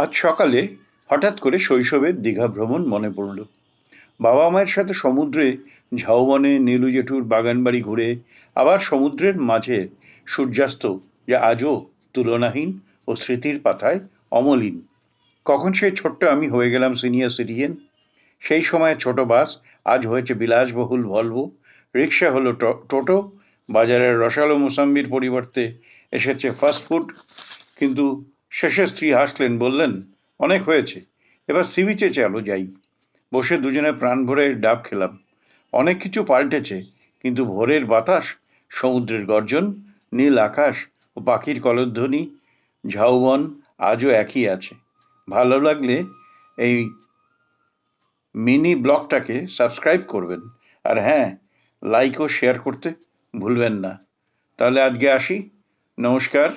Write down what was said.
আজ সকালে হঠাৎ করে শৈশবের দীঘা ভ্রমণ মনে পড়ল। বাবা মায়ের সাথে সমুদ্রে ঝাউবনে নীলু জেঠুর বাগানবাড়ি ঘুরে আবার সমুদ্রের মাঝে সূর্যাস্ত, যা আজও তুলনাহীন ও স্মৃতির পাতায় অমলিন। কখন সেই ছোট্ট আমি হয়ে গেলাম সিনিয়র সিটিজেন। সেই সময় ছোট বাস আজ হয়েছে বিলাসবহুল ভলভো, রিক্সা হলো টোটো, বাজারের রসালো মোসাম্বির পরিবর্তে এসেছে ফাস্ট ফুড। কিন্তু শেষে স্ত্রী হাসলেন, বললেন, অনেক হয়েছে, এবার সি বিচে চলো যাই। বসে দুজনে প্রাণ ভরে ডাব খেলাম। অনেক কিছু পাল্টেছে, কিন্তু ভোরের বাতাস, সমুদ্রের গর্জন, নীল আকাশ ও পাখির কলধ্বনি, ঝাউবন আজও একই আছে। ভালো লাগলে এই মিনি ব্লগটাকে সাবস্ক্রাইব করবেন। আর হ্যাঁ, লাইক ও শেয়ার করতে ভুলবেন না। তাহলে আজকে আসি। নমস্কার।